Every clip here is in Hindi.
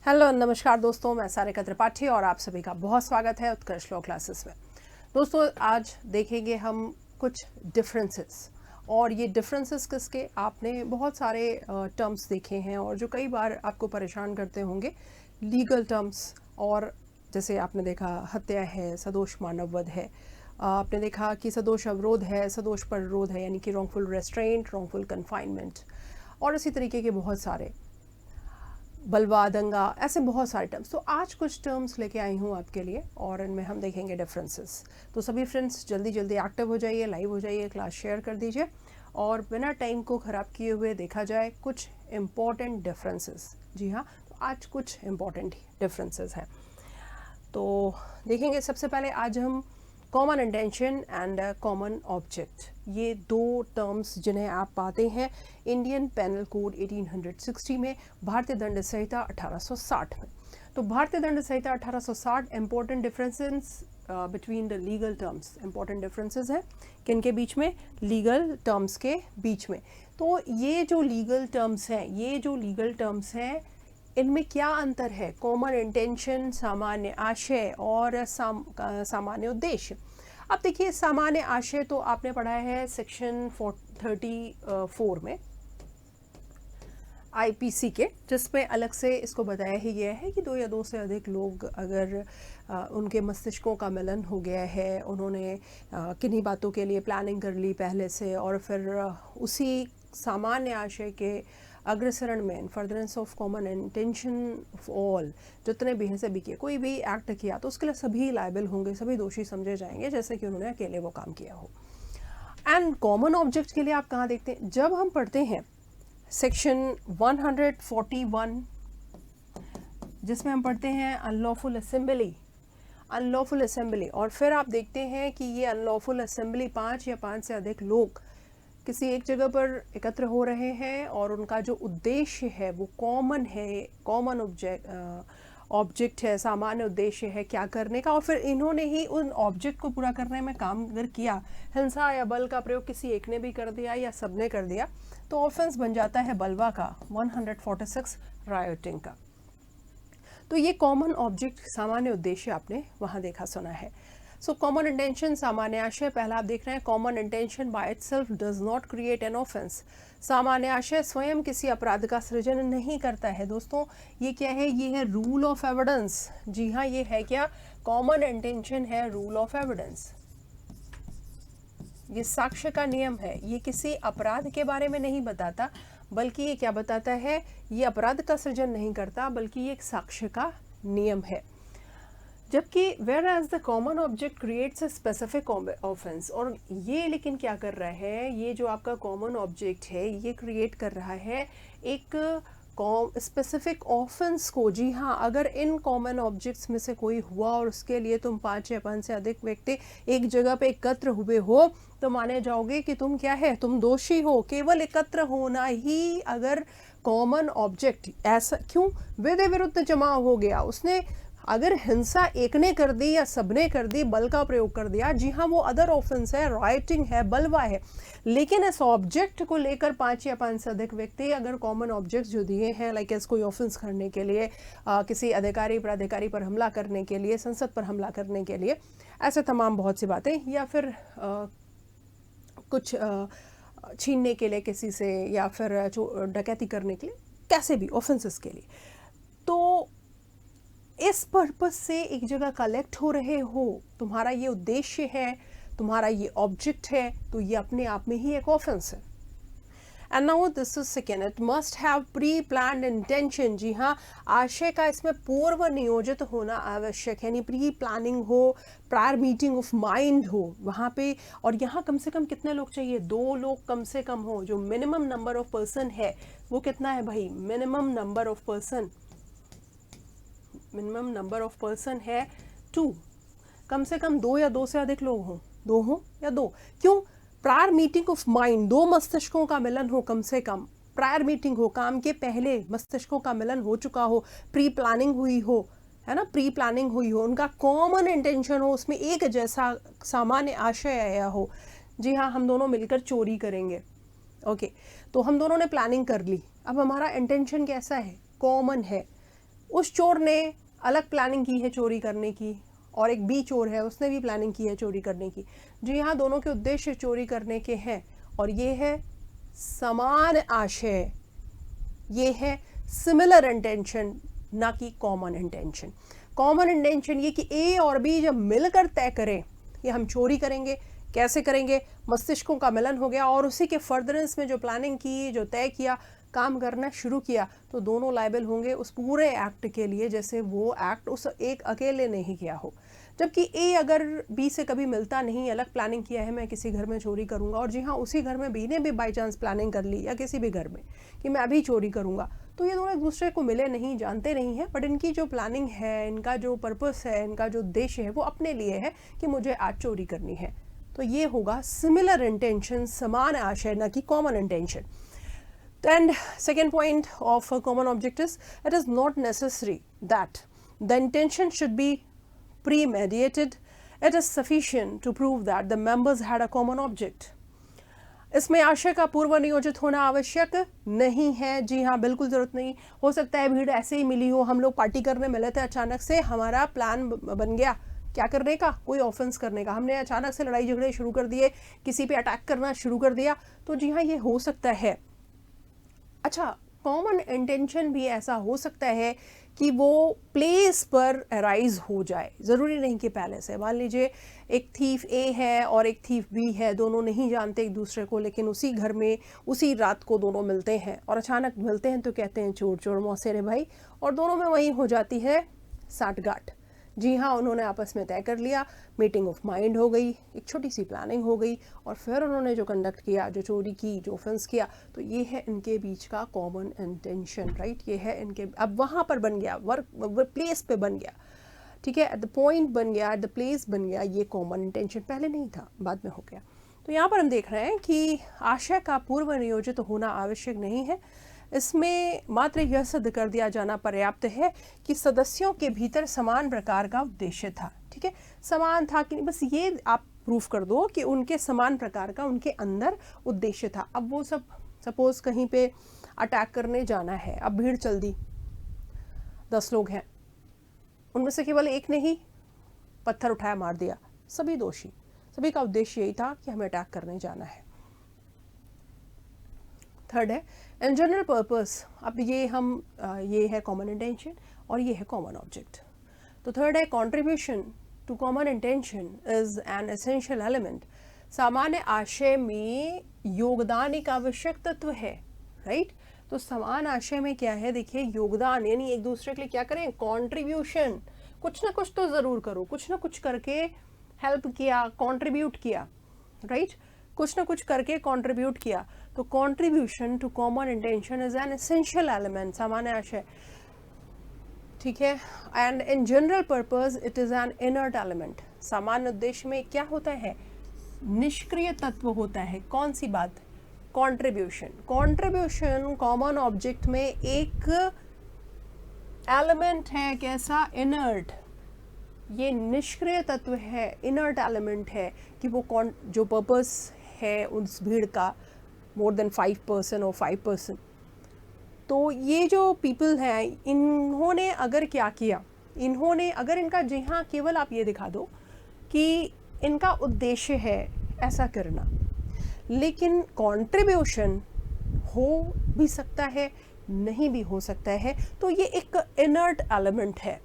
हेलो नमस्कार दोस्तों, मैं सारिका त्रिपाठी और आप सभी का बहुत स्वागत है उत्कर्ष लॉ क्लासेस में। दोस्तों आज देखेंगे हम कुछ डिफरेंसेस, और ये डिफरेंसेस किसके, आपने बहुत सारे टर्म्स देखे हैं और जो कई बार आपको परेशान करते होंगे, लीगल टर्म्स। और जैसे आपने देखा हत्या है, सदोष मानववध है, आपने देखा कि सदोष अवरोध है, सदोष पररोध है, यानी कि रॉन्गफुल रेस्ट्रेंट, रॉन्गफुल कन्फाइनमेंट, और इसी तरीके के बहुत सारे, बलवा, दंगा, ऐसे बहुत सारे टर्म्स। तो आज कुछ टर्म्स लेके आई हूँ आपके लिए और इनमें हम देखेंगे डिफरेंसेस। तो सभी फ्रेंड्स जल्दी जल्दी एक्टिव हो जाइए, लाइव हो जाइए, क्लास शेयर कर दीजिए और बिना टाइम को ख़राब किए हुए देखा जाए कुछ इम्पॉर्टेंट डिफरेंसेस। जी हाँ, तो आज कुछ इम्पॉर्टेंट डिफरेंसेस हैं तो देखेंगे। सबसे पहले आज हम common intention and common object, ये दो टर्म्स जिन्हें आप पाते हैं इंडियन पेनल कोड 1860 में, भारतीय दंड संहिता 1860 में। तो भारतीय दंड संहिता 1860 important differences between the legal terms, important differences हैं किन के बीच में, लीगल टर्म्स के बीच में। तो ये जो लीगल टर्म्स हैं इनमें क्या अंतर है, कॉमन इंटेंशन, सामान्य आशय और सामान्य उद्देश्य। अब देखिए, सामान्य आशय तो आपने पढ़ा है सेक्शन 34 में आईपीसी के, जिसमें अलग से इसको बताया ही गया है कि दो या दो से अधिक लोग अगर उनके मस्तिष्कों का मिलन हो गया है, उन्होंने किन्हीं बातों के लिए प्लानिंग कर ली पहले से और फिर उसी सामान्य आशय के अग्रसरण में, इन furtherance of common intention of all, जितने भी हैं सभी के, कोई भी एक्ट किया तो उसके लिए सभी लायबल होंगे, सभी दोषी समझे जाएंगे, जैसे कि उन्होंने अकेले वो काम किया हो। एंड कॉमन ऑब्जेक्ट के लिए आप कहाँ देखते हैं, जब हम पढ़ते हैं सेक्शन 141, जिसमें हम पढ़ते हैं अनलॉफुल असेंबली, और फिर आप देखते हैं कि ये अनलॉफुल असेंबली 5 या 5 से अधिक लोग किसी एक जगह पर एकत्र हो रहे हैं और उनका जो उद्देश्य है वो कॉमन है, कॉमन ऑब्जेक्ट है, सामान्य उद्देश्य है क्या करने का, और फिर इन्होंने ही उन ऑब्जेक्ट को पूरा करने में काम अगर किया, हिंसा या बल का प्रयोग किसी एक ने भी कर दिया या सबने कर दिया, तो ऑफेंस बन जाता है बलवा का, 146 रायोटिंग का। तो ये कॉमन ऑब्जेक्ट, सामान्य उद्देश्य आपने वहाँ देखा सुना है। सो कॉमन इंटेंशन, सामान्य आशय, पहला आप देख रहे हैं, common intention by itself does not create an offence. सामान्य आशय स्वयं किसी अपराध का सृजन नहीं करता है। दोस्तों ये क्या है, ये है रूल ऑफ एविडेंस। जी हाँ, ये है क्या, कॉमन इंटेंशन है रूल ऑफ एविडेंस, ये साक्ष्य का नियम है। ये किसी अपराध के बारे में नहीं बताता, बल्कि ये क्या बताता है, ये अपराध का सृजन नहीं करता, बल्कि ये एक साक्ष्य का नियम है। जबकि whereas the common object creates a specific offence, और ये लेकिन क्या कर रहा है, ये जो आपका कॉमन ऑब्जेक्ट है ये क्रिएट कर रहा है एक स्पेसिफिक ऑफेंस को। जी हाँ, अगर इन कॉमन ऑब्जेक्ट्स में से कोई हुआ और उसके लिए तुम 5 या 5 से अधिक व्यक्ति एक जगह पे एकत्र हुए हो, तो माने जाओगे कि तुम क्या है, तुम दोषी हो। केवल एकत्र होना ही अगर कॉमन ऑब्जेक्ट, ऐसा क्यों, विधि विरुद्ध जमा हो गया, उसने अगर हिंसा एक ने कर दी या सबने कर दी, बल का प्रयोग कर दिया, जी हाँ वो अदर ऑफेंस है, राइटिंग है, बलवा है। लेकिन इस ऑब्जेक्ट को लेकर 5 या 5 से अधिक व्यक्ति अगर कॉमन ऑब्जेक्ट जो दिए हैं, लाइक एस कोई ऑफेंस करने के लिए, किसी अधिकारी प्राधिकारी पर हमला करने के लिए, संसद पर हमला करने के लिए, ऐसे तमाम बहुत सी बातें, या फिर कुछ छीनने के लिए किसी से, या फिर डकैती करने के लिए, कैसे भी ऑफेंसेस के लिए, तो इस पर्पस से एक जगह कलेक्ट हो रहे हो, तुम्हारा ये उद्देश्य है, तुम्हारा ये ऑब्जेक्ट है, तो ये अपने आप में ही एक ऑफेंस है। And now this is second, it must have pre planned intention. जी हाँ, आशय का इसमें पूर्व नियोजित होना आवश्यक है, यानी प्री प्लानिंग हो, प्रायर मीटिंग ऑफ माइंड हो वहाँ पे। और यहाँ कम से कम कितने लोग चाहिए, 2 लोग कम से कम हो। जो मिनिमम नंबर ऑफ पर्सन है वो कितना है भाई, मिनिमम नंबर ऑफ पर्सन है 2, कम से कम 2 या 2 से अधिक लोग हों, 2 हो या 2। क्यों, प्रायर मीटिंग ऑफ माइंड, 2 मस्तिष्कों का मिलन हो, कम से कम प्रायर मीटिंग हो, काम के पहले मस्तिष्कों का मिलन हो चुका हो, प्री प्लानिंग हुई हो, है ना, प्री प्लानिंग हुई हो, उनका कॉमन इंटेंशन हो, उसमें एक जैसा सामान्य आशय आया हो। जी हाँ, हम दोनों मिलकर चोरी करेंगे, ओके, तो हम दोनों ने प्लानिंग कर ली, अब हमारा इंटेंशन कैसा है, कॉमन है, उस चोर ने अलग प्लानिंग की है चोरी करने की, और एक बी चोर है, उसने भी प्लानिंग की है चोरी करने की। जी हाँ, दोनों के उद्देश्य चोरी करने के हैं, और ये है समान आशय, ये है सिमिलर इंटेंशन, ना कि कॉमन इंटेंशन। कॉमन इंटेंशन ये कि ए और बी जब मिलकर तय करें कि हम चोरी करेंगे, कैसे करेंगे, मस्तिष्कों का मिलन हो गया और उसी के फर्दरेंस में जो प्लानिंग की, जो तय किया, काम करना शुरू किया, तो दोनों लायबल होंगे उस पूरे एक्ट के लिए, जैसे वो एक्ट उस एक अकेले ने ही किया हो। जबकि ए अगर बी से कभी मिलता नहीं, अलग प्लानिंग किया है मैं किसी घर में चोरी करूंगा, और जी हाँ उसी घर में बी ने भी बाई चांस प्लानिंग कर ली, या किसी भी घर में कि मैं अभी चोरी करूंगा, तो ये दोनों एक दूसरे को मिले नहीं, जानते नहीं हैं, बट इनकी जो प्लानिंग है, इनका जो पर्पस है, इनका जो उद्देश्य है, वो अपने लिए है कि मुझे आज चोरी करनी है। तो ये होगा सिमिलर इंटेंशन, समान आशय, ना कि common intention. And second point of a common object is, it is not necessary that the intention should be premeditated. It is sufficient to prove that the members had a common object. इसमें आशय का पूर्व नियोजित होना आवश्यक नहीं है। जी हाँ, बिल्कुल ज़रूरत नहीं। हो सकता है भीड़ ऐसे ही मिली हो, हम लोग पार्टी करने मिले थे, अचानक से हमारा प्लान बन गया क्या करने का, कोई ऑफेंस करने का, हमने अचानक से लड़ाई झगड़े शुरू कर दिए, किसी पे अटैक करना शुरू कर दिया, तो जी हाँ ये हो सकता है। अच्छा, कॉमन इंटेंशन भी ऐसा हो सकता है कि वो प्लेस पर अराइज हो जाए, ज़रूरी नहीं कि पहले से। मान लीजिए एक थीफ ए है और एक थीफ बी है, दोनों नहीं जानते एक दूसरे को, लेकिन उसी घर में उसी रात को दोनों मिलते हैं, और अचानक मिलते हैं तो कहते हैं चोर चोर मौसेरे भाई, और दोनों में वही हो जाती है साठगांठ। जी हाँ, उन्होंने आपस में तय कर लिया, मीटिंग ऑफ माइंड हो गई, एक छोटी सी प्लानिंग हो गई, और फिर उन्होंने जो कंडक्ट किया, जो चोरी की, जो ऑफेंस किया, तो ये है इनके बीच का कॉमन इंटेंशन, राइट। ये है इनके, अब वहाँ पर बन गया, वर्क प्लेस पे बन गया, ठीक है, एट द पॉइंट बन गया, एट द प्लेस बन गया, ये कॉमन इंटेंशन पहले नहीं था, बाद में हो गया। तो यहाँ पर हम देख रहे हैं कि आशय का पूर्व नियोजित होना आवश्यक नहीं है। इसमें मात्र यह सिद्ध कर दिया जाना पर्याप्त है कि सदस्यों के भीतर समान प्रकार का उद्देश्य था, ठीक है, समान था कि नहीं, बस ये आप प्रूफ कर दो कि उनके समान प्रकार का उनके अंदर उद्देश्य था। अब वो सब सपोज कहीं पे अटैक करने जाना है, अब भीड़ चल दी, 10 लोग हैं, उनमें से केवल एक ने ही पत्थर उठाया, मार दिया, सभी दोषी, सभी का उद्देश्य यही था कि हमें अटैक करने जाना है। थर्ड है इन जनरल पर्पस। अब ये है कॉमन इंटेंशन और ये है कॉमन ऑब्जेक्ट। तो थर्ड है contribution to common intention is an essential element. सामान्य आशय में योगदान एक आवश्यक तत्व है, राइट। तो समान आशय में क्या है, देखिए योगदान, यानी एक दूसरे के लिए क्या करें, कंट्रीब्यूशन, कुछ ना कुछ तो ज़रूर करो, कुछ ना कुछ करके हेल्प किया, कंट्रीब्यूट किया, राइट, कुछ ना कुछ करके कंट्रीब्यूट किया। तो contribution to common intention is an essential element, सामान्य आशय, ठीक है। And in general purpose it is an inert element. सामान्य उद्देश्य में क्या होता है, निष्क्रिय तत्व होता है। कौन सी बात, कंट्रीब्यूशन। कंट्रीब्यूशन कॉमन ऑब्जेक्ट में एक एलिमेंट है, कैसा, इनर्ट, ये निष्क्रिय तत्व है, इनर्ट एलिमेंट है कि वो जो पर्पस है उस भीड़ का, मोर देन 5% और 5%, तो ये जो पीपल हैं, इन्होंने अगर क्या किया, इन्होंने अगर इनका, जी हाँ, केवल आप ये दिखा दो कि इनका उद्देश्य है ऐसा करना, लेकिन कंट्रीब्यूशन हो भी सकता है, नहीं भी हो सकता है, तो ये एक इनर्ट एलिमेंट है।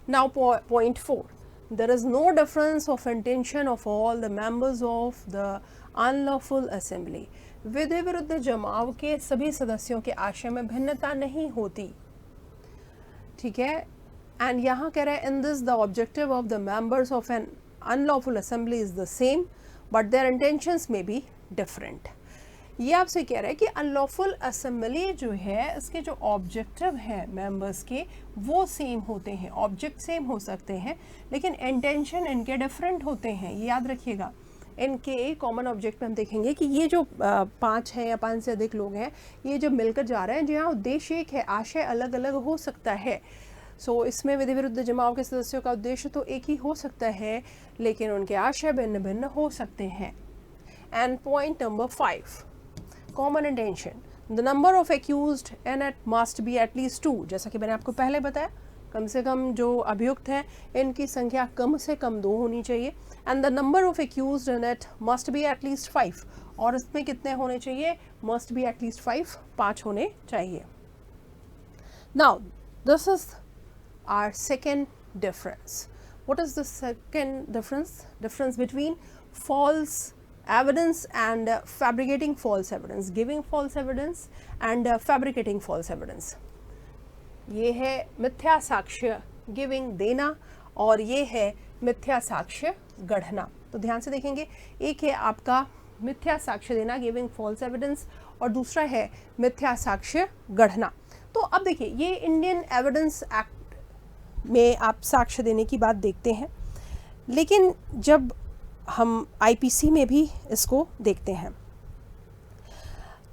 Now point 4, there is no difference of intention of all the members of the unlawful assembly. विधि विरुद्ध जमाव के सभी सदस्यों के आशय में भिन्नता नहीं होती, ठीक है। एंड यहाँ कह रहे हैं in this the objective of the members of an unlawful assembly is the same but their intentions में बी डिफरेंट। ये आपसे कह रहा है कि अनलॉफुल असेंबली जो है, इसके जो ऑब्जेक्टिव है मेंबर्स के, वो सेम होते हैं, ऑब्जेक्ट सेम हो सकते हैं, लेकिन इंटेंशन इनके डिफरेंट होते हैं। ये याद रखिएगा। इनके कॉमन ऑब्जेक्ट में हम देखेंगे कि ये जो 5 हैं या 5 से अधिक लोग हैं, ये जब मिलकर जा रहे हैं, जहाँ उद्देश्य एक है, आशय अलग अलग हो सकता है। सो इसमें विधि विरुद्ध जमाव के सदस्यों का उद्देश्य तो एक ही हो सकता है, लेकिन उनके आशय भिन्न भिन्न हो सकते हैं। And point number 5, common intention. The number of accused and it must be at least 2, जैसा कि मैंने आपको पहले बताया, कम से कम जो अभियुक्त हैं इनकी संख्या कम से कम 2 होनी चाहिए। And the number of accused in it must be at least 5, और इसमें कितने होने चाहिए, मस्ट बी एटलीस्ट 5 होने चाहिए। Now this is our second difference. What is the second difference? Difference between false evidence and fabricating false evidence, giving false evidence and fabricating false evidence. ये है मिथ्या साक्ष्य गिविंग देना, और ये है मिथ्या साक्ष्य गढ़ना। तो ध्यान से देखेंगे, एक है आपका मिथ्या साक्ष्य देना गिविंग फॉल्स एविडेंस, और दूसरा है मिथ्या साक्ष्य गढ़ना। तो अब देखिए, ये इंडियन एविडेंस एक्ट में आप साक्ष्य देने की बात देखते हैं, लेकिन जब हम आईपीसी में भी इसको देखते हैं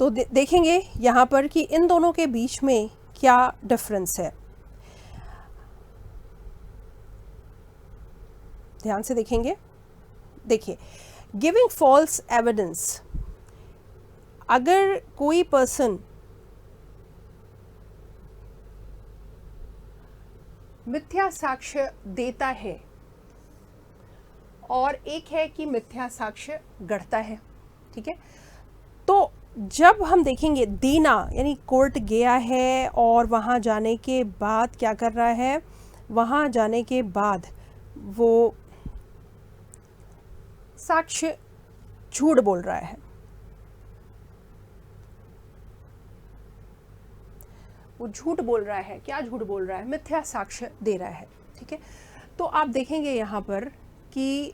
तो देखेंगे यहाँ पर कि इन दोनों के बीच में क्या डिफरेंस है। ध्यान से देखेंगे, देखिए, गिविंग फॉल्स एविडेंस, अगर कोई पर्सन मिथ्या साक्ष्य देता है और एक है कि मिथ्या साक्ष्य गढ़ता है, ठीक है। तो जब हम देखेंगे देना, यानी कोर्ट गया है और वहाँ जाने के बाद क्या कर रहा है, वहाँ जाने के बाद वो साक्ष्य झूठ बोल रहा है, वो झूठ बोल रहा है। क्या झूठ बोल रहा है, मिथ्या साक्ष्य दे रहा है, ठीक है। तो आप देखेंगे यहाँ पर कि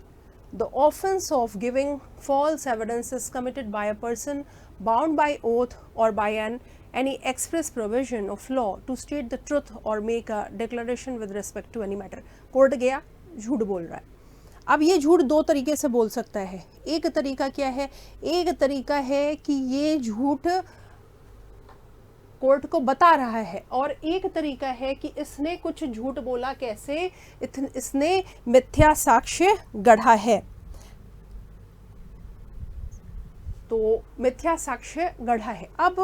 the offence of giving false evidence is committed by a person bound by oath और by an any express provision of law to state the truth और make a declaration with respect to any matter. Court गया, झूठ बोल रहा है। अब ये झूठ दो तरीके से बोल सकता है। एक तरीका क्या है, एक तरीका है कि ये झूठ कोर्ट को बता रहा है, और एक तरीका है कि इसने कुछ झूठ बोला। कैसे, इसने मिथ्या साक्ष्य गढ़ा है। तो मिथ्या साक्ष्य गढ़ा है। अब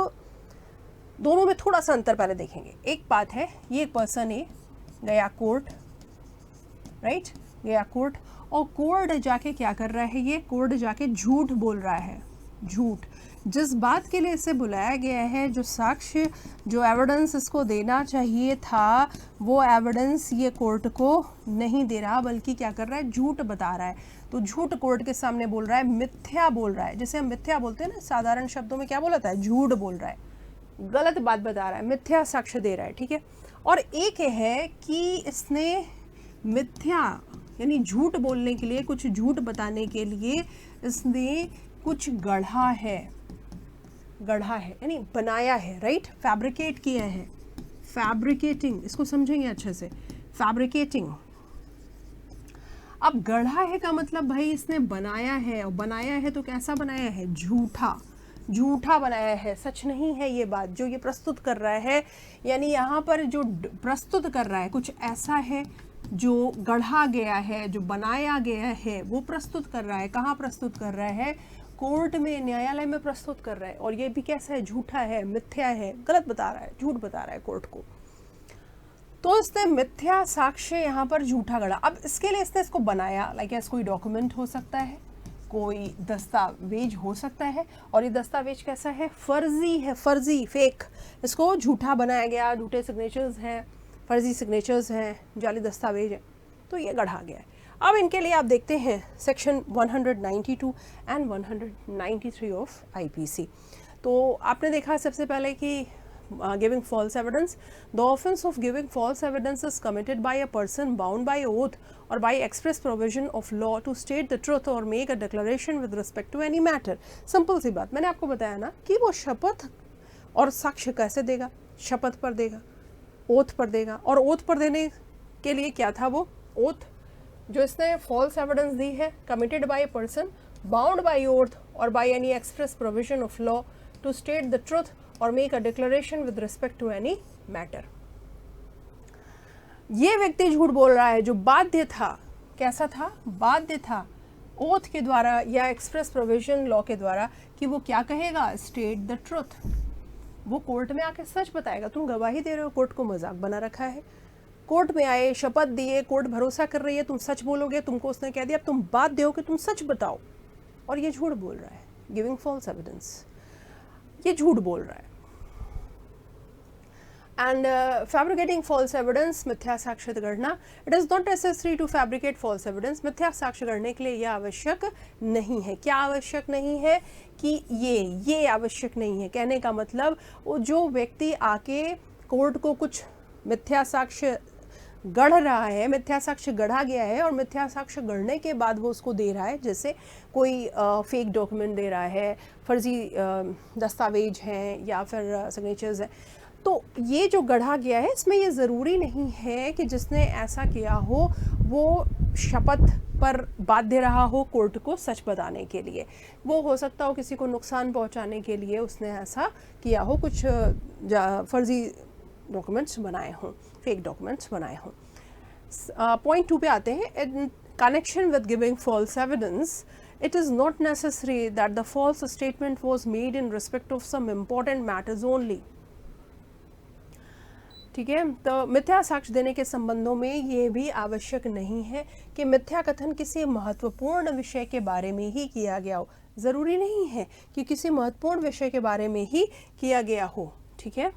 दोनों में थोड़ा सा अंतर पहले देखेंगे। एक बात है, ये पर्सन है गया कोर्ट, राइट, गया कोर्ट, और कोर्ट जाके क्या कर रहा है, ये कोर्ट जाके झूठ बोल रहा है। झूठ, जिस बात के लिए इसे बुलाया गया है, जो साक्ष्य, जो एविडेंस इसको देना चाहिए था, वो एविडेंस ये कोर्ट को नहीं दे रहा, बल्कि क्या कर रहा है, झूठ बता रहा है। तो झूठ कोर्ट के सामने बोल रहा है, मिथ्या बोल रहा है। जैसे हम मिथ्या बोलते हैं ना, साधारण शब्दों में क्या बोलता है, झूठ बोल रहा है, गलत बात बता रहा है, मिथ्या साक्ष्य दे रहा है, ठीक है। और एक है कि इसने मिथ्या यानी झूठ बोलने के लिए, कुछ झूठ बताने के लिए इसने कुछ गढ़ा है, गढ़ा है यानी बनाया है, राइट, फैब्रिकेट किया है। फैब्रिकेटिंग, इसको समझेंगे अच्छे से, फैब्रिकेटिंग। अब गढ़ा है का मतलब भाई इसने बनाया है, और बनाया है तो कैसा बनाया है, झूठा, झूठा बनाया है, सच नहीं है ये बात जो ये प्रस्तुत कर रहा है। यानी यहाँ पर जो प्रस्तुत कर रहा है कुछ ऐसा है जो गढ़ा गया है, जो बनाया गया है, वो प्रस्तुत कर रहा है। कहाँ प्रस्तुत कर रहा है, कोर्ट में, न्यायालय में प्रस्तुत कर रहा है। और ये भी कैसा है, झूठा है, मिथ्या है, गलत बता रहा है, झूठ बता रहा है कोर्ट को। तो इसने मिथ्या साक्ष्य यहाँ पर झूठा गढ़ा। अब इसके लिए इसने इसको बनाया, लाइक ऐसा कोई डॉक्यूमेंट हो सकता है, कोई दस्तावेज हो सकता है, और ये दस्तावेज कैसा है, फर्जी है, फर्जी, फेक, इसको झूठा बनाया गया, झूठे सिग्नेचर्स हैं, फर्जी सिग्नेचर्स हैं, जाली दस्तावेज है, तो ये गढ़ा गया है। अब इनके लिए आप देखते हैं सेक्शन 192 एंड 193 ऑफ आईपीसी। तो आपने देखा सबसे पहले कि giving false evidence, the offence of giving false evidence is committed by a person bound by oath और by express provision of law to state the truth और make a declaration with respect to any matter. Simple सी बात, मैंने आपको बताया ना कि वो शपथ और साक्ष्य कैसे देगा, शपथ पर देगा, ओथ पर देगा। और ओथ पर देने के लिए क्या था, वो ओथ जो इसने फॉल्स एविडेंस दी है, committed by a person bound by oath और by any express provision of law to state the truth और make a declaration with respect to any matter. ये व्यक्ति झूठ बोल रहा है जो बाध्य था, कैसा था, बाध्य था ओथ के द्वारा या एक्सप्रेस प्रोविजन लॉ के द्वारा कि वो क्या कहेगा, स्टेट द ट्रुथ, वो कोर्ट में आके सच बताएगा। तुम गवाही दे रहे हो, कोर्ट को मजाक बना रखा है। कोर्ट में आए, शपथ दिए, कोर्ट भरोसा कर रही है तुम सच बोलोगे, तुमको उसने कह दिया अब तुम बात दो कि तुम सच बताओ, और ये झूठ बोल रहा है, गिविंग फॉल्स एविडेंस, ये झूठ बोल रहा है। And fabricating false evidence, मिथ्या साक्ष्य गढ़ना, it is not necessary to fabricate false evidence। मिथ्या साक्ष्य गढ़ने के लिए यह आवश्यक नहीं है। क्या आवश्यक नहीं है? कि ये आवश्यक नहीं है। कहने का मतलब वो जो व्यक्ति आके कोर्ट को कुछ मिथ्या साक्ष्य गढ़ रहा है, मिथ्या साक्ष्य गढ़ा गया है और मिथ्या साक्ष्य गढ़ने के बाद वो उसको दे रहा है, जैसे कोई फेक डॉक्यूमेंट दे रहा है, फर्जी दस्तावेज हैं या फिर सिग्नेचर्स हैं, तो ये जो गढ़ा गया है इसमें ये ज़रूरी नहीं है कि जिसने ऐसा किया हो वो शपथ पर बाध्य रहा हो कोर्ट को सच बताने के लिए। वो हो सकता हो किसी को नुकसान पहुंचाने के लिए उसने ऐसा किया हो, कुछ फर्जी डॉक्यूमेंट्स बनाए हों, फेक डॉक्यूमेंट्स बनाए हों। पॉइंट 2 पे आते हैं। In connection with giving false evidence, it is not necessary that the false statement was made in respect of some important matters only। ठीक है, तो मिथ्या साक्ष्य देने के संबंधों में ये भी आवश्यक नहीं है कि मिथ्या कथन किसी महत्वपूर्ण विषय के बारे में ही किया गया हो। ज़रूरी नहीं है कि किसी महत्वपूर्ण विषय के बारे में ही किया गया हो। ठीक है,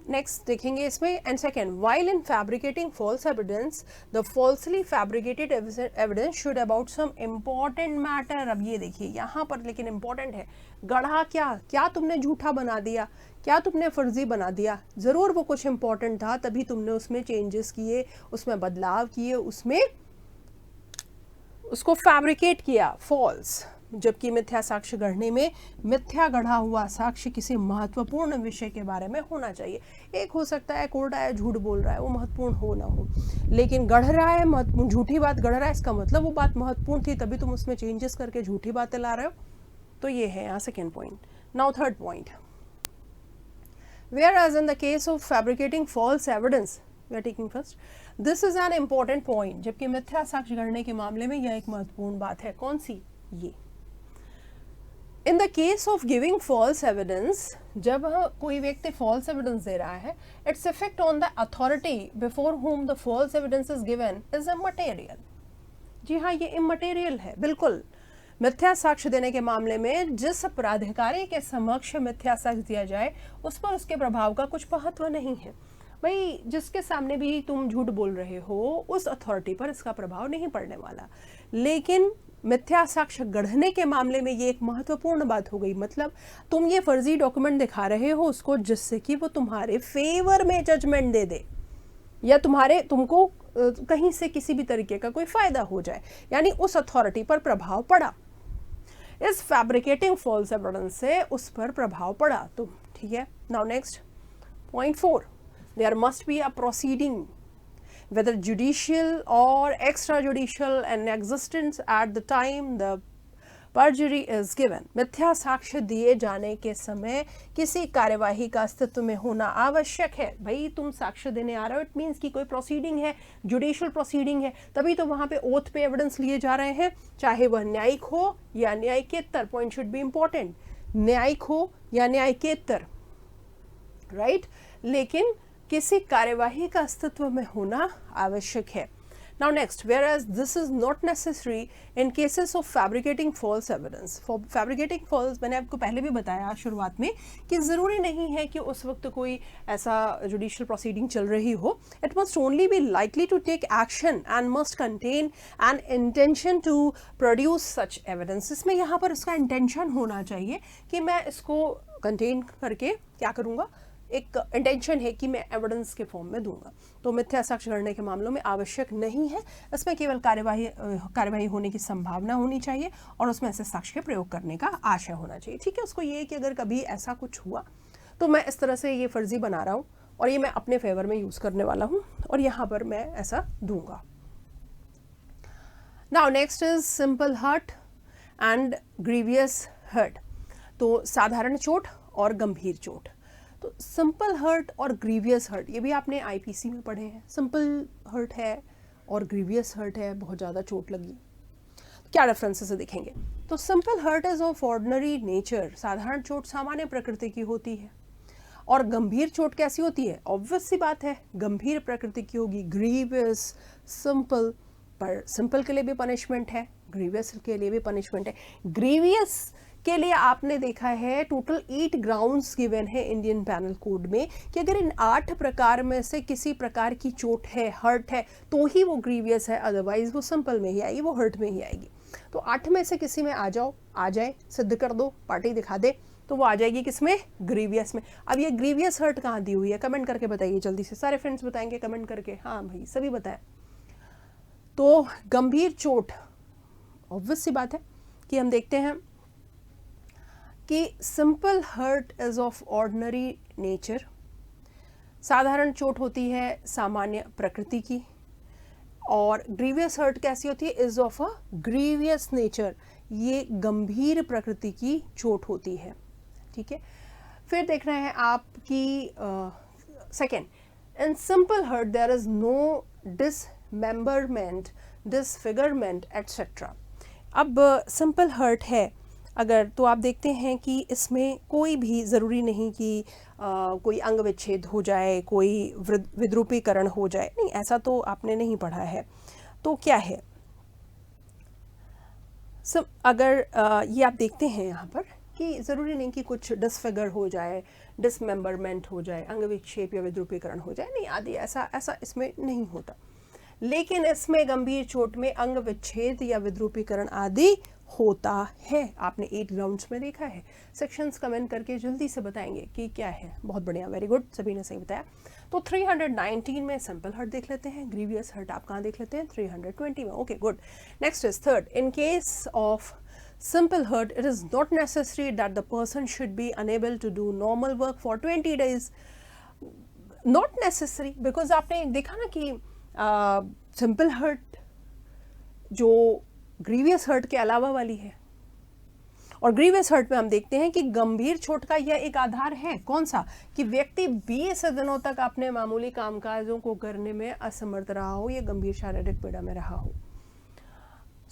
नेक्स्ट देखेंगे इसमें। And second, while in fabricating false evidence the falsely fabricated evidence should about some important matter. अब ये देखिए यहाँ पर लेकिन इम्पॉर्टेंट है, गढ़ा क्या तुमने झूठा बना दिया, क्या तुमने फर्जी बना दिया। ज़रूर वो कुछ इम्पॉर्टेंट था तभी तुमने उसमें चेंजेस किए, उसमें बदलाव किए, उसमें उसको फैब्रिकेट किया फॉल्स। जबकि मिथ्या साक्ष्य गढ़ने में मिथ्या गढ़ा हुआ साक्ष्य किसी महत्वपूर्ण विषय के बारे में होना चाहिए। एक हो सकता है कोर्ट आया झूठ बोल रहा है, वो महत्वपूर्ण हो ना हो, लेकिन गढ़ रहा है झूठी बात गढ़ रहा है, इसका मतलब वो बात महत्वपूर्ण थी तभी तुम उसमें चेंजेस करके झूठी बातें ला रहे हो। तो ये है यहाँ second point. Now third point, whereas in the case of fabricating false evidence, we are taking first, this is an important point। जबकि मिथ्या साक्ष्य गढ़ने के मामले में यह एक महत्वपूर्ण बात है। कौन सी? ये in the case of giving false evidence, जब कोई व्यक्ति false evidence दे रहा है, its effect on the authority before whom the false evidence is given is immaterial। जी हाँ, ये immaterial है बिल्कुल। मिथ्या साक्ष्य देने के मामले में जिस प्राधिकारी के समक्ष मिथ्या साक्ष्य दिया जाए उस पर उसके प्रभाव का कुछ महत्व नहीं है। भाई जिसके सामने भी तुम झूठ बोल रहे हो उस अथॉरिटी पर इसका प्रभाव नहीं पड़ने वाला। लेकिन मिथ्या साक्ष्य गढ़ने के मामले में ये एक महत्वपूर्ण बात हो गई। मतलब तुम ये फर्जी डॉक्यूमेंट दिखा रहे हो उसको जिससे कि वो तुम्हारे फेवर में जजमेंट दे दे या तुमको कहीं से किसी भी तरीके का कोई फायदा हो जाए, यानी उस अथॉरिटी पर प्रभाव पड़ा। इस फैब्रिकेटिंग फॉल्स एविडेंस से उस पर प्रभाव पड़ा तुम। ठीक है, now next point 4, there must be a proceeding whether judicial or extrajudicial and existence at the time the perjury is given। मिथ्या साक्ष्य दिए जाने के समय किसी कार्यवाही का अस्तित्व में होना आवश्यक है। भाई तुम साक्ष्य देने आ रहे हो, इट मीन्स कि कोई प्रोसीडिंग है, जुडिशियल प्रोसीडिंग है, तभी तो वहाँ पे ओथ पे एविडेंस लिए जा रहे हैं, चाहे वह न्यायिक हो या न्यायिकेतर। पॉइंट शुड बी इम्पोर्टेंट, न्यायिक हो या न्यायिकेतर, राइट। लेकिन किसी कार्यवाही का अस्तित्व में होना आवश्यक है। Now next, whereas this is not necessary in cases of fabricating false evidence। fabricating false, मैंने आपको पहले भी बताया शुरुआत में कि ज़रूरी नहीं है कि उस वक्त कोई ऐसा जुडिशियल प्रोसीडिंग चल रही हो। It must only be likely to take action and must contain an intention to produce such evidence। इसमें यहाँ पर उसका इंटेंशन होना चाहिए कि मैं इसको कंटेन करके क्या करूँगा, एक इंटेंशन है कि मैं एविडेंस के फॉर्म में दूंगा। तो मिथ्या साक्ष्य गढ़ने के मामलों में आवश्यक नहीं है, इसमें केवल कार्यवाही होने की संभावना होनी चाहिए और उसमें ऐसे साक्ष्य के प्रयोग करने का आशय होना चाहिए। ठीक है, उसको ये कि अगर कभी ऐसा कुछ हुआ तो मैं इस तरह से ये फर्जी बना रहा हूँ और ये मैं अपने फेवर में यूज़ करने वाला हूँ और यहाँ पर मैं ऐसा दूंगा। Now next is simple hurt and grievous hurt. तो साधारण चोट और गंभीर चोट। तो सिंपल हर्ट और ग्रीवियस हर्ट ये भी आपने आईपीसी में पढ़े हैं। सिंपल हर्ट है और ग्रीवियस हर्ट है, बहुत ज़्यादा चोट लगी। क्या डिफरेंसेस दिखेंगे। तो simple hurt is of ordinary nature, साधारण चोट सामान्य प्रकृति की होती है। और गंभीर चोट कैसी होती है, ऑब्वियस सी बात है गंभीर प्रकृति की होगी। ग्रीवियस, सिंपल, पर सिंपल के लिए भी पनिशमेंट है, ग्रीवियस के लिए भी पनिशमेंट है। ग्रीवियस के लिए आपने देखा है टोटल 8 ग्राउंड्स गिवन है इंडियन पैनल कोड में कि अगर इन 8 प्रकार में से किसी प्रकार की चोट है, हर्ट है, तो ही वो ग्रीवियस है, अदरवाइज वो सिंपल में ही आएगी, वो हर्ट में ही आएगी। तो 8 में से किसी में आ जाए, सिद्ध कर दो, पार्टी दिखा दे, तो वो आ जाएगी किसमें, ग्रीवियस में। अब ये ग्रीवियस हर्ट कहाँ दी हुई है, कमेंट करके बताइए जल्दी से, सारे फ्रेंड्स बताएंगे कमेंट करके, हाँ भाई सभी बताएं। तो गंभीर चोट, ऑब्वियस सी बात है कि हम देखते हैं कि simple hurt is of ordinary nature, साधारण चोट होती है सामान्य प्रकृति की, और ग्रीवियस हर्ट कैसी होती है, is of a grievous nature, ये गंभीर प्रकृति की चोट होती है। ठीक है, फिर देख रहे हैं आपकी second, in simple hurt there is no dismemberment, disfigurement et cetera. अब सिंपल हर्ट है अगर, तो आप देखते हैं कि इसमें कोई भी ज़रूरी नहीं कि कोई अंग विच्छेद हो जाए, कोई विद्रूपीकरण हो जाए, नहीं, ऐसा तो आपने नहीं पढ़ा है। तो क्या है, सब अगर ये आप देखते हैं यहाँ पर कि ज़रूरी नहीं कि कुछ डिसफिगर हो जाए, डिसमेंबरमेंट हो जाए, अंग विक्षेप या विद्रूपीकरण हो जाए, नहीं आदि, ऐसा इसमें नहीं होता। लेकिन इसमें गंभीर चोट में अंग विच्छेद या विद्रूपीकरण आदि होता है, आपने 8 ग्राउंड्स में देखा है। सेक्शंस कमेंट करके जल्दी से बताएंगे कि क्या है। बहुत बढ़िया, वेरी गुड, सभी ने सही बताया। तो 319 में सिंपल हर्ट देख लेते हैं, ग्रीवियस हर्ट आप कहाँ देख लेते हैं, 320 में। Okay good, next is third, in case of simple hurt it is not necessary that the person should be unable to do normal work for 20 days, not necessary, because आपने देखा ना कि सिंपल हर्ट जो ग्रीवियस हर्ट के अलावा वाली है, और ग्रीवियस हर्ट में हम देखते हैं कि गंभीर चोट का यह एक आधार है, कौन सा, कि व्यक्ति 20 दिनों तक अपने मामूली कामकाजों को करने में असमर्थ रहा हो, या गंभीर शारीरिक पीड़ा में रहा हो।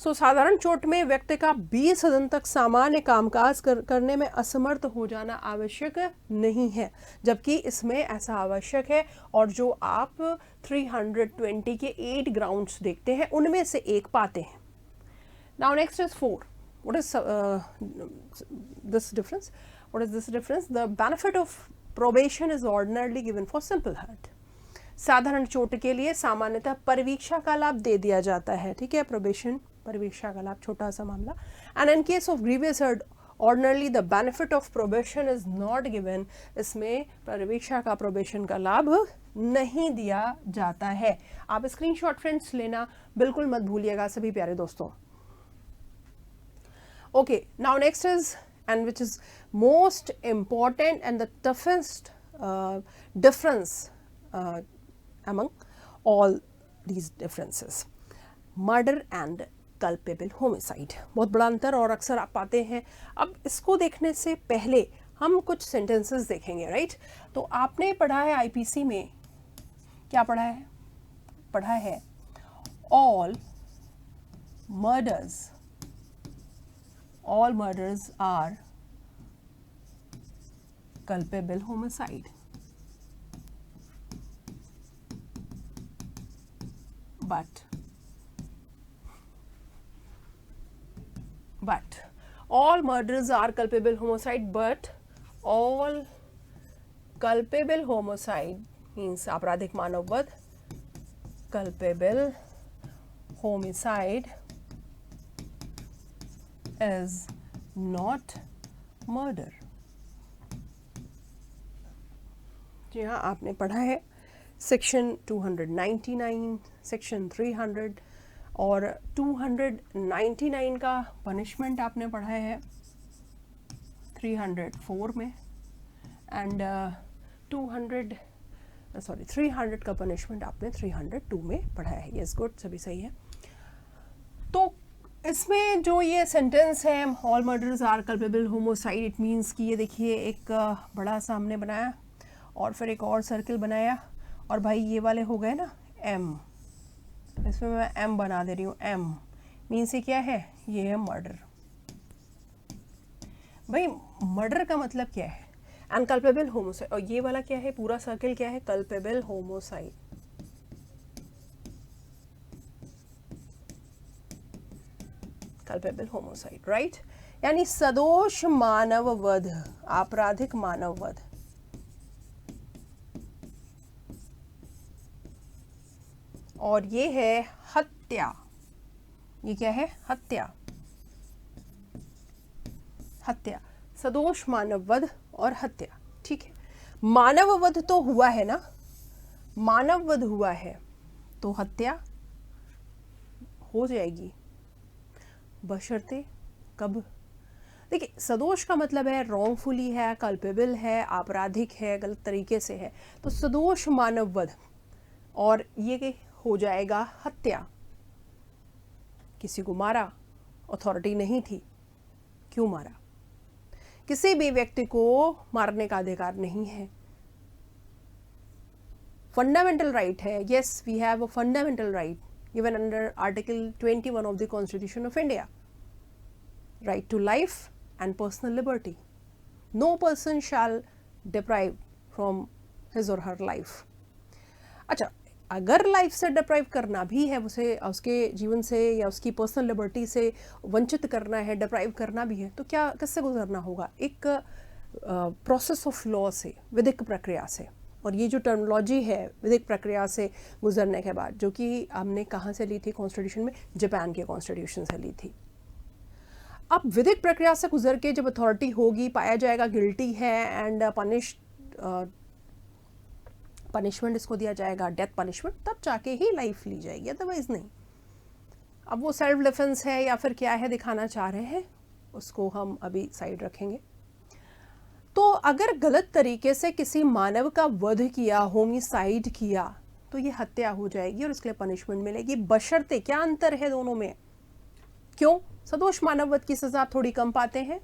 साधारण चोट में व्यक्ति का 20 दिन तक सामान्य कामकाज करने में असमर्थ हो जाना आवश्यक नहीं है, जबकि इसमें ऐसा आवश्यक है। और जो आप 320 के 8 ग्राउंड्स देखते हैं उनमें से एक पाते हैं। Now next is 4, what is this difference, what is this difference, the benefit of probation is ordinarily given for simple hurt. साधारण चोट के लिए सामान्यतः परिवीक्षा का लाभ दे दिया जाता है, ठीक है, प्रोबेशन, परिवीक्षा का लाभ, छोटा सा मामला। And in case of grievous hurt ordinarily the benefit of probation is not given, इसमें परिवीक्षा का, प्रोबेशन का लाभ नहीं दिया जाता है। आप स्क्रीनशॉट फ्रेंड्स लेना बिल्कुल मत भूलिएगा सभी प्यारे दोस्तों। Okay, now next is, and which is most important and the toughest difference among all these differences, murder and culpable homicide, बहुत बड़ा अंतर और अक्सर आप पाते हैं। अब इसको देखने से पहले हम कुछ सेंटेंसेस देखेंगे, राइट। तो आपने पढ़ा है आईपीसी में, क्या पढ़ा है, पढ़ा है all murders are culpable homicide, but all murders are culpable homicide, but all culpable homicide means आपराधिक मानववध, culpable homicide is not murder। जी हाँ, आपने पढ़ा है सेक्शन 299, सेक्शन 300 और 299 का पनिशमेंट आपने पढ़ा है 304 में, एंड 300 का पनिशमेंट आपने 302 में पढ़ा है। यस गुड, सभी सही है। तो इसमें जो ये सेंटेंस है all murders are culpable homicide, it means कि ये देखिए एक बड़ा सा हमने बनाया और फिर एक और सर्किल बनाया, और भाई ये वाले हो गए ना एम, इसमें मैं एम बना दे रही हूँ, एम मीन्स ये क्या है, ये है मर्डर। भाई मर्डर का मतलब क्या है, अनकल्पेबल होमोसाइड, और ये वाला क्या है, पूरा सर्कल क्या है, culpable homicide. Culpable homicide, right, यानी सदोष मानव वध, आपराधिक मानव वध। और ये है हत्या, ये क्या है, हत्या, हत्या, सदोष मानव वध और हत्या। ठीक है, मानव वध तो हुआ है ना, मानव वध हुआ है तो हत्या हो जाएगी, बशर्ते कब। देखिए सदोष का मतलब है रॉन्गफुली है, कल्पेबल है, आपराधिक है, गलत तरीके से है, तो सदोष मानव वध, और ये हो जाएगा हत्या। किसी को मारा, अथॉरिटी नहीं थी, क्यों मारा। किसी भी व्यक्ति को मारने का अधिकार नहीं है, फंडामेंटल राइट है। Yes, we have a fundamental right given under Article 21 of the Constitution of India, right to life and personal liberty. No person shall deprive from his or her life. अच्छा, अगर लाइफ से डिप्राइव करना भी है, उसे उसके जीवन से या उसकी पर्सनल लिबर्टी से वंचित करना है, डिप्राइव करना भी है, तो क्या किससे गुजरना होगा, एक प्रोसेस ऑफ लॉ से, विधिक प्रक्रिया से। और ये जो टर्मिनोलॉजी है विधिक प्रक्रिया से गुजरने के बाद, जो कि हमने कहाँ से ली थी कॉन्स्टिट्यूशन में, जापान के कॉन्स्टिट्यूशन से ली थी। अब विधिक प्रक्रिया से गुजर के जब अथॉरिटी होगी, पाया जाएगा गिल्टी है एंड पनिशमेंट इसको दिया जाएगा, डेथ पनिशमेंट, तब जाके ही लाइफ ली जाएगी, अदरवाइज नहीं। अब वो सेल्फ डिफेंस है या फिर क्या है दिखाना चाह रहे हैं, उसको हम अभी साइड रखेंगे। तो अगर गलत तरीके से किसी मानव का वध किया, होमिसाइड किया, तो ये हत्या हो जाएगी और इसके लिए पनिशमेंट मिलेगी, बशर्ते, क्या अंतर है दोनों में, क्यों, सदोष मानव वध की सजा थोड़ी कम पाते हैं,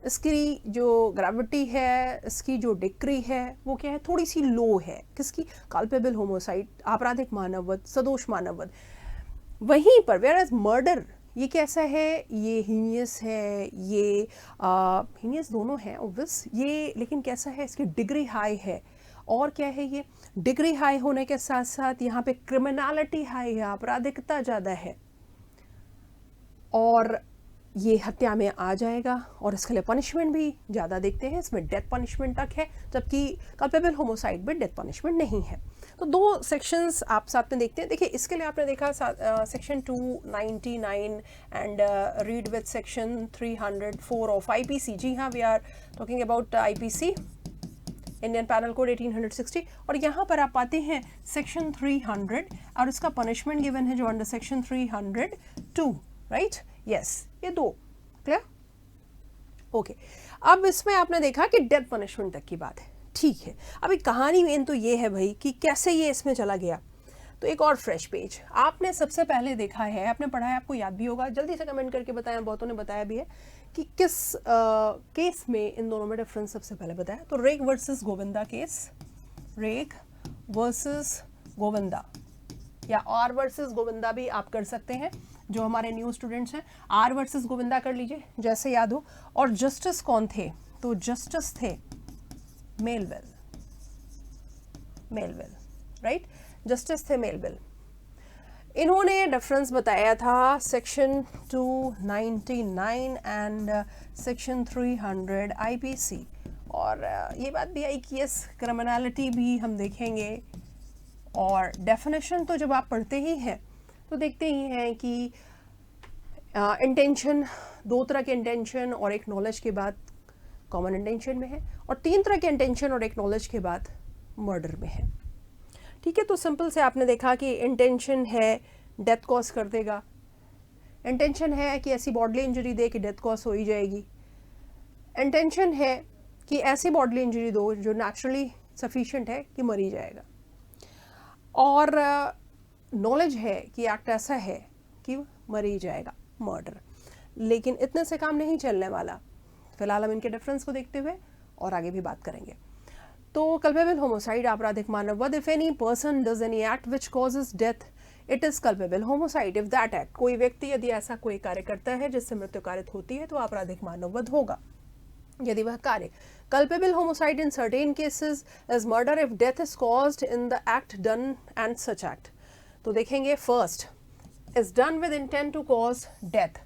इसकी जो ग्रेविटी है, इसकी जो डिक्री है, वो क्या है, थोड़ी सी लो है, किसकी, कल्पेबल होमोसाइड, आपराधिक मानव वध, सदोष मानव वध। वहीं पर वेयर एज मर्डर, ये कैसा है, ये हीनियस है, ये हीनियस दोनों हैं ऑब्वियस, ये लेकिन कैसा है, इसकी डिग्री हाई है। और क्या है, ये डिग्री हाई होने के साथ साथ यहाँ पे क्रिमिनलिटी हाई है, आपराधिकता ज़्यादा है, और ये हत्या में आ जाएगा, और इसके लिए पनिशमेंट भी ज़्यादा देखते हैं, इसमें डेथ पनिशमेंट तक है, जबकि कल्पेबल होमोसाइड में डेथ पनिशमेंट नहीं है। तो दो सेक्शंस आप साथ में देखते हैं। देखिए इसके लिए आपने देखा section 299 and read with section 304 of IPC. जी हाँ, we are talking about IPC, Indian penal code 1860, और यहाँ पर आप पाते हैं सेक्शन 300 और इसका पनिशमेंट गिवन है जो अंडर सेक्शन 302, राइट, यस, ये दो क्लियर, ओके। अब इसमें आपने देखा कि डेथ पनिशमेंट तक की बात है, ठीक है। अभी कहानी मेन तो ये है भाई कि कैसे ये इसमें चला गया। तो एक और फ्रेश पेज आपने सबसे पहले देखा है, आपने पढ़ा है, आपको याद भी होगा, जल्दी से कमेंट करके बताया, बहुतों ने बताया भी है कि किस केस में इन दोनों में डिफरेंस सबसे पहले बताया। तो रेग वर्सेस गोविंदा केस, रेग वर्सेस गोविंदा, या आर वर्सेस गोविंदा भी आप कर सकते हैं, जो हमारे न्यू स्टूडेंट्स हैं आर वर्सेस गोविंदा कर लीजिए जैसे याद हो। और जस्टिस कौन थे, तो जस्टिस थे मेलविल, मेलविल, राइट, जस्टिस थे मेलविल। इन्होंने डिफरेंस बताया था सेक्शन 299 एंड सेक्शन 300 आईपीसी। और ये बात भी आई कि यस, क्रिमिनलिटी भी हम देखेंगे, और डेफिनेशन तो जब आप पढ़ते ही हैं तो देखते ही हैं कि इंटेंशन, दो तरह के इंटेंशन और एक नॉलेज के बाद कॉमन इंटेंशन में है, और तीन तरह के इंटेंशन और एक नॉलेज के बाद मर्डर में है, ठीक है। तो सिंपल से आपने देखा कि इंटेंशन है डेथ कॉज कर देगा, इंटेंशन है कि ऐसी बॉडली इंजरी दे कि डेथ कॉज हो ही जाएगी, इंटेंशन है कि ऐसी बॉडली इंजरी दो जो नेचुरली सफिशिएंट है कि मर ही जाएगा, और नॉलेज है कि एक्ट ऐसा है कि मर ही जाएगा, मर्डर। लेकिन इतने से काम नहीं चलने वाला, फिलहाल हम इनके डिफरेंस को देखते हुए और आगे भी बात करेंगे। तो कल्पेबल होमोसाइड, आपराधिक मानव वध, if any person does any act which causes death it is culpable homicide if that act, कोई व्यक्ति यदि ऐसा कोई कार्य करता है जिससे मृत्यु कारित होती है तो आपराधिक मानव वध होगा। यदि वह कार्य culpable homicide in certain cases is murder if death is caused in the act done and such act। तो देखेंगे first is done with intent to cause death,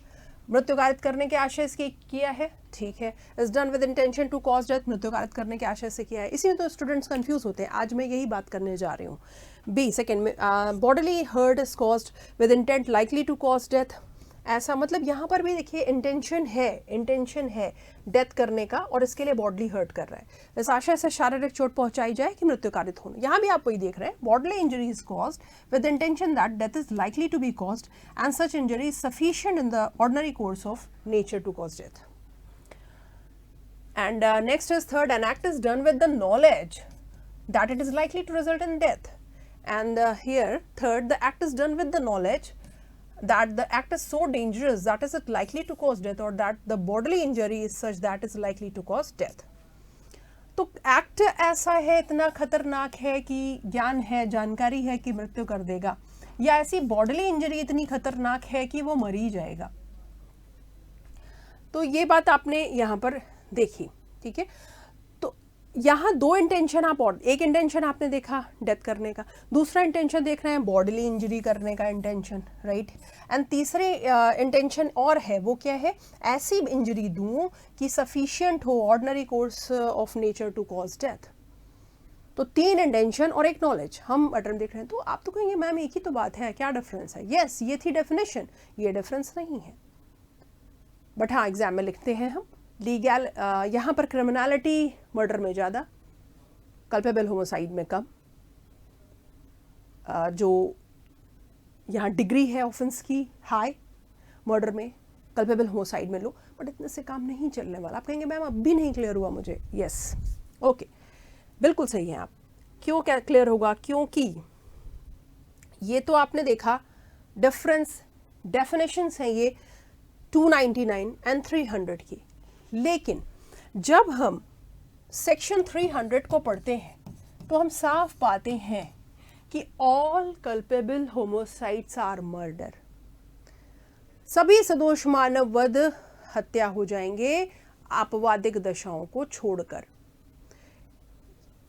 मृत्यु कारित करने के आशय से किया है, ठीक है। is done with intention to cause death, मृत्यु कारित करने के आशय से किया है। इसी में तो स्टूडेंट्स कंफ्यूज होते हैं, आज मैं यही बात करने जा रही हूँ। बी सेकेंड में bodily hurt is caused with intent likely to cause death, ऐसा मतलब यहाँ पर भी देखिए इंटेंशन है डेथ करने का और इसके लिए बॉडली हर्ट कर रहा है, इस आशय से शारीरिक चोट पहुंचाई जाए कि मृत्यु कारित होना। यहाँ भी आप वही देख रहे हैं, bodily injury is caused with intention that death is likely to be caused and such injury is sufficient in the ordinary course of nature to cause death. And next is third, an act is done with the knowledge that it is likely to result in death. And here third, the act is done with the knowledge that the act is so dangerous that is it likely to cause death or that the bodily injury is such that is likely to cause death। तो एक्ट ऐसा है, इतना खतरनाक है कि ज्ञान है, जानकारी है कि मृत्यु कर देगा, या ऐसी बॉडली इंजरी इतनी खतरनाक है कि वो मर ही जाएगा। तो ये बात आपने यहाँ पर देखी, ठीक है। तो यहाँ दो इंटेंशन आप, और एक इंटेंशन आपने देखा डेथ करने का, दूसरा इंटेंशन देख रहे हैं बॉडीली इंजरी करने का इंटेंशन, राइट। एंड तीसरे इंटेंशन और है, वो क्या है, ऐसी इंजरी दूं कि सफिशिएंट हो ordinary course of nature to cause death. तो तीन इंटेंशन और एक नॉलेज हम टर्म देख रहे हैं। तो आप तो कहेंगे मैम एक ही तो बात है, क्या डिफरेंस है? यस, ये थी डेफिनेशन, ये डिफरेंस नहीं है, बट हाँ एग्जाम में लिखते हैं हम लीगल, यहाँ पर क्रिमिनलिटी मर्डर में ज़्यादा, कल्पेबल होमोसाइड में कम। जो यहाँ डिग्री है ऑफेंस की हाई, मर्डर में, कल्पेबल होमोसाइड में लो, बट इतने से काम नहीं चलने वाला। आप कहेंगे मैम अब भी नहीं क्लियर हुआ मुझे। यस, ओके, बिल्कुल सही है आप। क्यों क्या क्लियर होगा? क्योंकि ये तो आपने देखा डिफरेंस, डेफिनेशंस हैं ये 299 एंड 300 की, लेकिन जब हम सेक्शन 300 को पढ़ते हैं तो हम साफ पाते हैं कि ऑल कल्पेबल होमोसाइड्स आर मर्डर, सभी सदोष मानव वध हत्या हो जाएंगे आपवादिक दशाओं को छोड़कर।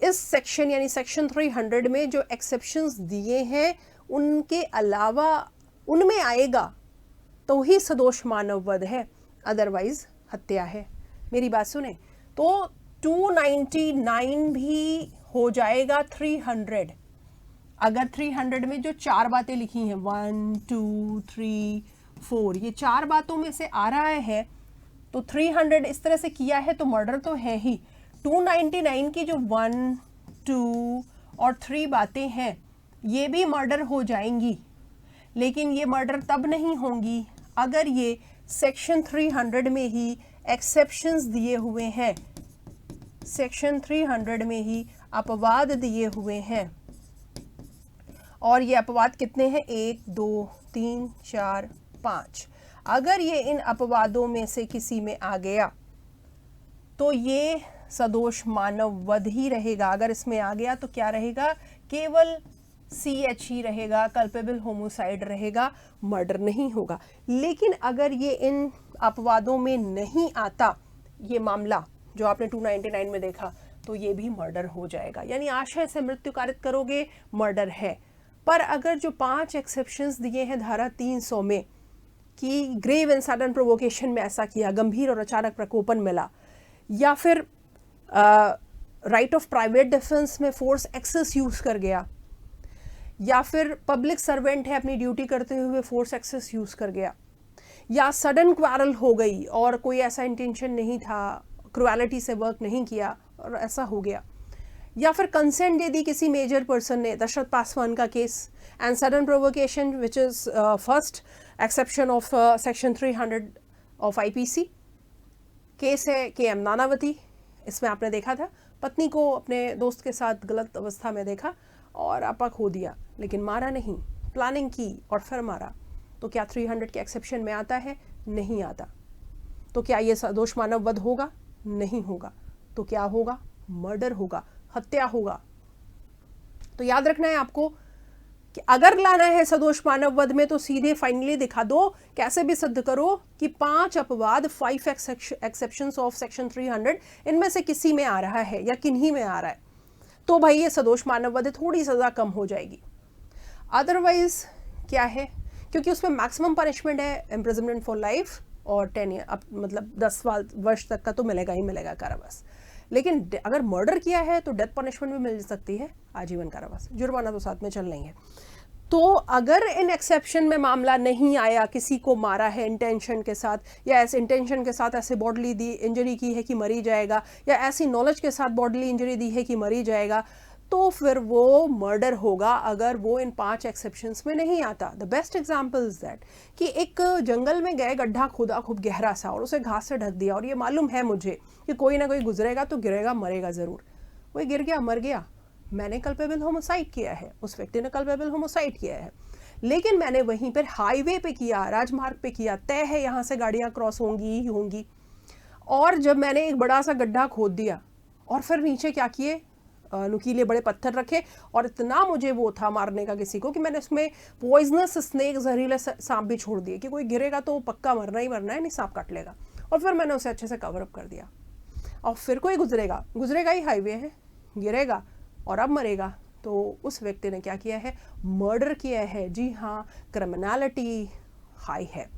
इस सेक्शन यानी सेक्शन 300 में जो एक्सेप्शंस दिए हैं उनके अलावा उनमें आएगा तो ही सदोष मानव वध है, अदरवाइज हत्या है। मेरी बात सुने, तो 299 भी हो जाएगा 300। अगर 300 में जो चार बातें लिखी हैं 1 2 3 4, ये चार बातों में से आ रहा है तो 300 इस तरह से किया है तो मर्डर तो है ही। 299 की जो 1 2 और 3 बातें हैं ये भी मर्डर हो जाएंगी, लेकिन ये मर्डर तब नहीं होंगी अगर ये सेक्शन 300 में ही एक्सेप्शंस दिए हुए हैं, सेक्शन 300 में ही अपवाद दिए हुए हैं। और ये अपवाद कितने हैं? 1 2 3 4 5। अगर ये इन अपवादों में से किसी में आ गया तो ये सदोष मानव वध ही रहेगा। अगर इसमें आ गया तो क्या रहेगा? केवल CH ही रहेगा, कल्पेबल होमोसाइड रहेगा, मर्डर नहीं होगा। लेकिन अगर ये इन अपवादों में नहीं आता ये मामला जो आपने 299 में देखा, तो ये भी मर्डर हो जाएगा। यानी आशय से मृत्यु कारित करोगे, मर्डर है। पर अगर जो 5 एक्सेप्शंस दिए हैं धारा 300 में कि ग्रेव एंड सडन प्रोवोकेशन में ऐसा किया, गंभीर और अचानक प्रकोपन मिला, या फिर राइट ऑफ प्राइवेट डिफेंस में फोर्स एक्सेस यूज कर गया, या फिर पब्लिक सर्वेंट है अपनी ड्यूटी करते हुए फोर्स एक्सेस यूज कर गया, या सडन क्वारल हो गई और कोई ऐसा इंटेंशन नहीं था, क्रुएलिटी से वर्क नहीं किया और ऐसा हो गया, या फिर कंसेंट दे दी किसी मेजर पर्सन ने, दशरथ पासवान का case, and sudden provocation which is first exception of section 300 of IPC। Case है KM नानावती, इसमें आपने देखा था पत्नी को अपने दोस्त के साथ गलत अवस्था में देखा और आपा खो दिया, लेकिन मारा नहीं, प्लानिंग की और फिर मारा। तो क्या 300 के एक्सेप्शन में आता है? नहीं आता। तो क्या ये सदोष मानव वध होगा? नहीं होगा। तो क्या होगा? मर्डर होगा, हत्या होगा। तो याद रखना है आपको कि अगर लाना है सदोष मानव वध में तो सीधे फाइनली दिखा दो, कैसे भी सिद्ध करो कि 5 अपवाद 5 एक्सेप्शंस ऑफ सेक्शन 300 इनमें से किसी में आ रहा है या किन्हीं में आ रहा है, तो भाई ये सदोष मानव वध, थोड़ी सज़ा कम हो जाएगी। अदरवाइज क्या है, क्योंकि उसमें मैक्सिमम पनिशमेंट है इम्प्रिजनमेंट फॉर लाइफ और 10 ईयर, अब मतलब 10 वर्ष तक का तो मिलेगा ही मिलेगा कारावास। लेकिन अगर मर्डर किया है तो डेथ पनिशमेंट भी मिल सकती है, आजीवन कारावास, जुर्माना तो साथ में चल नहीं है। तो अगर इन एक्सेप्शन में मामला नहीं आया, किसी को मारा है इंटेंशन के साथ, या ऐसे इंटेंशन के साथ ऐसे बॉडली दी इंजरी की है कि मरी जाएगा, या ऐसी नॉलेज के साथ बॉडली इंजरी दी है कि मरी जाएगा, तो फिर वो मर्डर होगा अगर वो इन 5 एक्सेप्शंस में नहीं आता। The best example is that कि एक जंगल में गए, गड्ढा खोदा खूब गहरा सा और उसे घास से ढक दिया, और ये मालूम है मुझे कि कोई ना कोई गुजरेगा तो गिरेगा, मरेगा ज़रूर। वही गिर गया, मर गया, मैंने कल्पेबल होमोसाइड किया है, उस व्यक्ति ने कल्पेबल होमोसाइड किया है, लेकिन मैंने वहीं पर हाईवे पे किया, राजमार्ग पे किया, तय है यहाँ से गाड़ियाँ क्रॉस होंगी ही होंगी। और जब मैंने एक बड़ा सा गड्ढा खोद दिया और फिर नीचे क्या किए, नुकीले बड़े पत्थर रखे, और इतना मुझे वो था मारने का किसी को कि मैंने उसमें पॉइजनस स्नेक, जहरीले सांप भी छोड़ दिए कि कोई गिरेगा तो पक्का मरना ही मरना है, नहीं सांप काट लेगा। और फिर मैंने उसे अच्छे से कवर अप कर दिया, और फिर कोई गुजरेगा, गुजरेगा ही, हाईवे है, गिरेगा और अब मरेगा, तो उस व्यक्ति ने क्या किया है, मर्डर किया है। जी हाँ, क्रिमिनलिटी हाई है,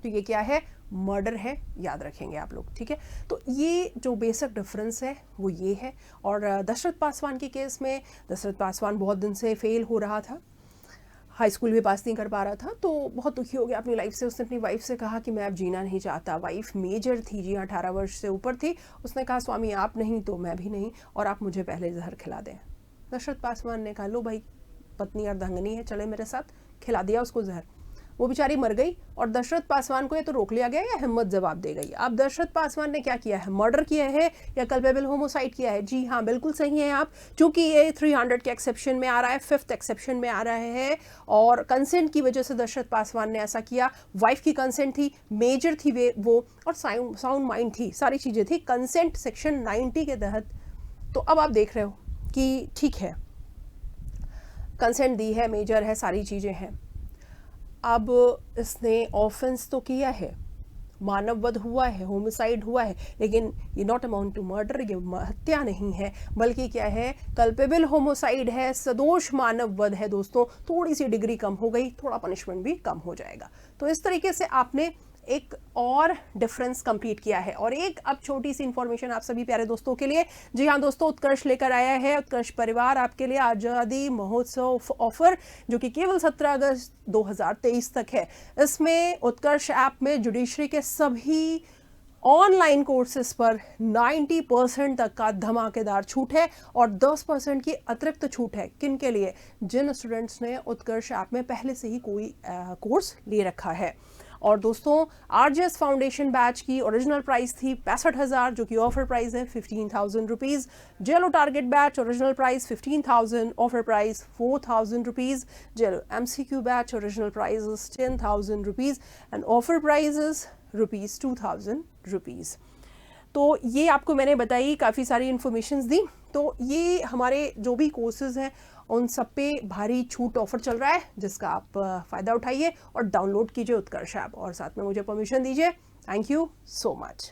तो ये क्या है, मर्डर है, याद रखेंगे आप लोग, ठीक है। तो ये जो बेसिक डिफरेंस है वो ये है। और दशरथ पासवान के केस में, दशरथ पासवान बहुत दिन से फेल हो रहा था, हाई स्कूल भी पास नहीं कर पा रहा था, तो बहुत दुखी हो गया अपनी लाइफ से। उसने अपनी वाइफ से कहा कि मैं अब जीना नहीं चाहता। वाइफ मेजर थी, जी 18 वर्ष से ऊपर थी। उसने कहा स्वामी आप नहीं तो मैं भी नहीं, और आप मुझे पहले जहर खिला दें। दशरथ पासवान ने कहा लो भाई, पत्नी अर्धांगिनी है, चले मेरे साथ, खिला दिया उसको जहर। वो बेचारी मर गई, और दशरथ पासवान को ये तो रोक लिया गया या हिम्मत जवाब दे गई। अब दशरथ पासवान ने क्या किया है, मर्डर किया है या कल्पेबल होमोसाइड किया है? जी हाँ, बिल्कुल सही है आप, क्योंकि ये 300 के एक्सेप्शन में आ रहा है, 5th एक्सेप्शन में आ रहा है, और कंसेंट की वजह से दशरथ पासवान ने ऐसा किया। वाइफ की कंसेंट थी, मेजर थी वो, और साउंड माइंड थी, सारी चीज़ें थी, कंसेंट सेक्शन 90 के तहत। तो अब आप देख रहे हो कि ठीक है, कंसेंट दी है, मेजर है, सारी चीज़ें हैं। अब इसने ऑफेंस तो किया है, मानव वध हुआ है, होमिसाइड हुआ है, लेकिन ये नॉट अमाउंट टू मर्डर, ये हत्या नहीं है, बल्कि क्या है, कल्पेबल होमिसाइड है, सदोष मानव वध है। दोस्तों, थोड़ी सी डिग्री कम हो गई, थोड़ा पनिशमेंट भी कम हो जाएगा। तो इस तरीके से आपने एक और डिफरेंस कंप्लीट किया है। और एक अब छोटी सी इंफॉर्मेशन आप सभी प्यारे दोस्तों के लिए। जी हाँ दोस्तों, उत्कर्ष लेकर आया है, उत्कर्ष परिवार आपके लिए आज़ादी महोत्सव ऑफर, जो कि केवल 17 अगस्त 2023 तक है। इसमें उत्कर्ष ऐप में जुडिशरी के सभी ऑनलाइन कोर्सेज पर 90% तक का धमाकेदार छूट है, और 10% की अतिरिक्त छूट है। किन के लिए? जिन स्टूडेंट्स ने उत्कर्ष ऐप में पहले से ही कोई कोर्स ले रखा है। और दोस्तों, आरजेएस फाउंडेशन बैच की ओरिजिनल प्राइस थी 65,000, जो कि ऑफर प्राइस है 15,000 रुपीज़। जेलो target batch original price 15,000, offer price 4,000 rupees. जेलो MCQ batch original price is 10,000 rupees and offer price is rupees 2,000 rupees. तो ये आपको मैंने बताई, काफ़ी सारी इन्फॉर्मेशंस दी। तो ये हमारे जो भी कोर्सेज हैं उन सब पे भारी छूट ऑफर चल रहा है, जिसका आप फ़ायदा उठाइए और डाउनलोड कीजिए उत्कर्ष ऐप, और साथ में मुझे परमिशन दीजिए। Thank you so much.